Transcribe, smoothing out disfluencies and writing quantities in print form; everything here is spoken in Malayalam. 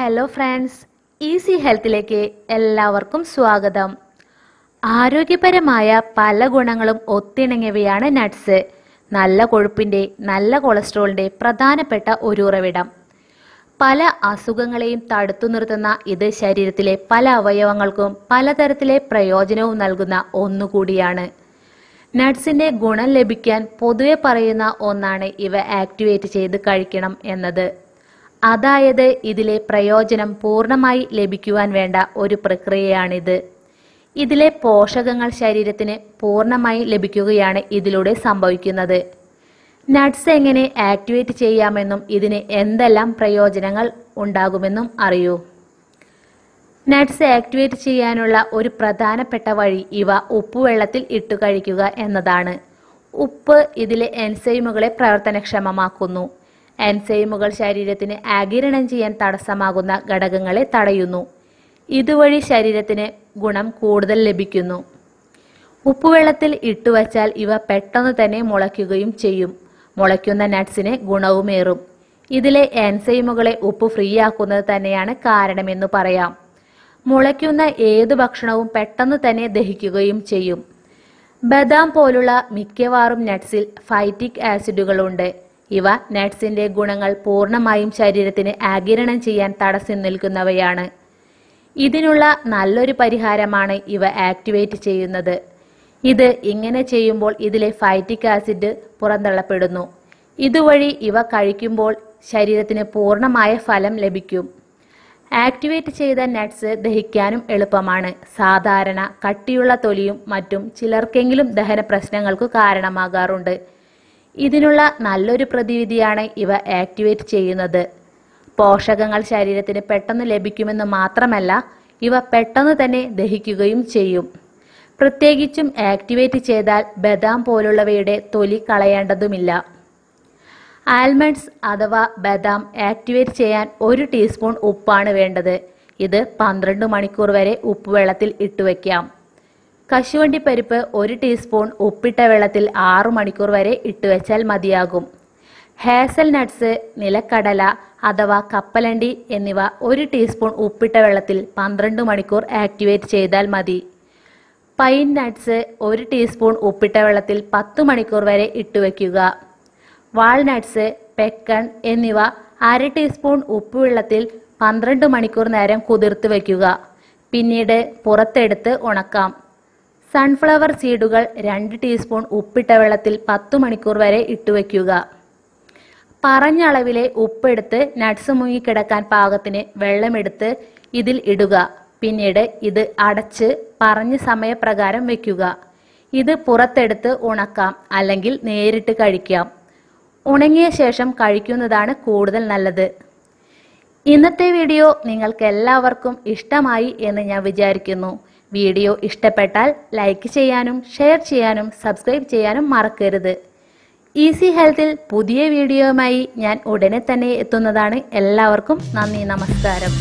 ഹലോ ഫ്രണ്ട്സ്, ഈസി ഹെൽത്തിലേക്ക് എല്ലാവർക്കും സ്വാഗതം. ആരോഗ്യപരമായ പല ഗുണങ്ങളും ഒത്തിണങ്ങിയവയാണ് നട്ട്സ്. നല്ല കൊഴുപ്പിന്റെ, നല്ല കൊളസ്ട്രോളിന്റെ പ്രധാനപ്പെട്ട ഒരു ഉറവിടം. പല അസുഖങ്ങളെയും തടുത്തു നിർത്തുന്ന ഇത് ശരീരത്തിലെ പല അവയവങ്ങൾക്കും പലതരത്തിലെ പ്രയോജനവും നൽകുന്ന ഒന്നുകൂടിയാണ്. നട്ട്സിന്റെ ഗുണം ലഭിക്കാൻ പൊതുവെ പറയുന്ന ഒന്നാണ് ഇവ ആക്ടിവേറ്റ് ചെയ്ത് കഴിക്കണം എന്നത്. അതായത് ഇതിലെ പ്രയോജനം പൂർണ്ണമായി ലഭിക്കുവാൻ വേണ്ട ഒരു പ്രക്രിയയാണിത്. ഇതിലെ പോഷകങ്ങൾ ശരീരത്തിന് പൂർണ്ണമായി ലഭിക്കുകയാണ് ഇതിലൂടെ സംഭവിക്കുന്നത്. നട്ട്സ് എങ്ങനെ ആക്ടിവേറ്റ് ചെയ്യാമെന്നും ഇതിന് എന്തെല്ലാം പ്രയോജനങ്ങൾ ഉണ്ടാകുമെന്നും അറിയൂ. നട്ട്സ് ആക്ടിവേറ്റ് ചെയ്യാനുള്ള ഒരു പ്രധാനപ്പെട്ട വഴി ഇവ ഉപ്പുവെള്ളത്തിൽ ഇട്ടു കഴിക്കുക എന്നതാണ്. ഉപ്പ് ഇതിലെ എൻസൈമുകളെ പ്രവർത്തനക്ഷമമാക്കുന്നു. എൻസൈമുകൾ ശരീരത്തിന് ആഗിരണം ചെയ്യാൻ തടസ്സമാകുന്ന ഘടകങ്ങളെ തടയുന്നു. ഇതുവഴി ശരീരത്തിന് ഗുണം കൂടുതൽ ലഭിക്കുന്നു. ഉപ്പുവെള്ളത്തിൽ ഇട്ടുവച്ചാൽ ഇവ പെട്ടെന്ന് തന്നെ മുളയ്ക്കുകയും ചെയ്യും. മുളയ്ക്കുന്ന നട്ട്സിന് ഗുണവുമേറും. ഇതിലെ എൻസൈമുകളെ ഉപ്പ് ഫ്രീ ആക്കുന്നത് തന്നെയാണ് കാരണമെന്ന് പറയാം. മുളയ്ക്കുന്ന ഏതു ഭക്ഷണവും പെട്ടെന്ന് തന്നെ ദഹിക്കുകയും ചെയ്യും. ബദാം പോലുള്ള മിക്കവാറും നട്ട്സിൽ ഫൈറ്റിക് ആസിഡുകളുണ്ട്. ഇവ നട്ട്സിന്റെ ഗുണങ്ങൾ പൂർണ്ണമായും ശരീരത്തിന് ആഗിരണം ചെയ്യാൻ തടസ്സം നിൽക്കുന്നവയാണ്. ഇതിനുള്ള നല്ലൊരു പരിഹാരമാണ് ഇവ ആക്ടിവേറ്റ് ചെയ്യുന്നത്. ഇത് ഇങ്ങനെ ചെയ്യുമ്പോൾ ഇതിലെ ഫൈറ്റിക് ആസിഡ് പുറന്തള്ളപ്പെടുന്നു. ഇതുവഴി ഇവ കഴിക്കുമ്പോൾ ശരീരത്തിന് പൂർണ്ണമായ ഫലം ലഭിക്കും. ആക്ടിവേറ്റ് ചെയ്ത നട്ട്സ് ദഹിക്കാനും എളുപ്പമാണ്. സാധാരണ കട്ടിയുള്ള തൊലിയും മറ്റും ചിലർക്കെങ്കിലും ദഹന പ്രശ്നങ്ങൾക്ക് കാരണമാകാറുണ്ട്. ഇതിനുള്ള നല്ലൊരു പ്രതിവിധിയാണ് ഇവ ആക്ടിവേറ്റ് ചെയ്യുന്നത്. പോഷകങ്ങൾ ശരീരത്തിന് പെട്ടെന്ന് ലഭിക്കുമെന്ന് മാത്രമല്ല, ഇവ പെട്ടെന്ന് തന്നെ ദഹിക്കുകയും ചെയ്യും. പ്രത്യേകിച്ചും ആക്ടിവേറ്റ് ചെയ്താൽ ബദാം പോലുള്ളവയുടെ തൊലി കളയേണ്ടതുമില്ല. ആൽമണ്ട്സ് അഥവാ ബദാം ആക്ടിവേറ്റ് ചെയ്യാൻ 1 ടീസ്പൂൺ ഉപ്പാണ് വേണ്ടത്. ഇത് 12 മണിക്കൂർ വരെ ഉപ്പുവെള്ളത്തിൽ ഇട്ടുവെക്കാം. കശുവണ്ടി പരിപ്പ് 1 ടീസ്പൂൺ ഉപ്പിട്ട വെള്ളത്തിൽ 6 മണിക്കൂർ വരെ ഇട്ടുവെച്ചാൽ മതിയാകും. ഹേസൽ നട്ട്സ്, നിലക്കടല അഥവാ കപ്പലണ്ടി എന്നിവ 1 ടീസ്പൂൺ ഉപ്പിട്ട വെള്ളത്തിൽ 12 മണിക്കൂർ ആക്ടിവേറ്റ് ചെയ്താൽ മതി. പൈൻ നട്ട്സ് 1 ടീസ്പൂൺ ഉപ്പിട്ട വെള്ളത്തിൽ 10 മണിക്കൂർ വരെ ഇട്ടുവെക്കുക. വാൾനട്ട്സ്, പെക്കൺ എന്നിവ 1/2 ടീസ്പൂൺ ഉപ്പുവെള്ളത്തിൽ 12 മണിക്കൂർ നേരം കുതിർത്ത് വയ്ക്കുക. പിന്നീട് പുറത്തെടുത്ത് ഉണക്കാം. സൺഫ്ലവർ സീഡുകൾ 2 ടീസ്പൂൺ ഉപ്പിട്ട വെള്ളത്തിൽ 10 മണിക്കൂർ വരെ ഇട്ടുവെക്കുക. പറഞ്ഞ അളവിലെ ഉപ്പെടുത്ത് നട്ട്സ് മുങ്ങിക്കിടക്കാൻ പാകത്തിന് വെള്ളമെടുത്ത് ഇതിൽ ഇടുക. പിന്നീട് ഇത് അടച്ച് പറഞ്ഞ സമയപ്രകാരം വെക്കുക. ഇത് പുറത്തെടുത്ത് ഉണക്കാം, അല്ലെങ്കിൽ നേരിട്ട് കഴിക്കാം. ഉണങ്ങിയ ശേഷം കഴിക്കുന്നതാണ് കൂടുതൽ നല്ലത്. ഇന്നത്തെ വീഡിയോ നിങ്ങൾക്ക് എല്ലാവർക്കും ഇഷ്ടമായി എന്ന് ഞാൻ വിചാരിക്കുന്നു. വീഡിയോ ഇഷ്ടപ്പെട്ടാൽ ലൈക്ക് ചെയ്യാനും ഷെയർ ചെയ്യാനും സബ്സ്ക്രൈബ് ചെയ്യാനും മറക്കരുത്. ഈസി ഹെൽത്തിൽ പുതിയ വീഡിയോയുമായി ഞാൻ ഉടനെ തന്നെ എത്തുന്നതാണ്. എല്ലാവർക്കും നന്ദി, നമസ്കാരം.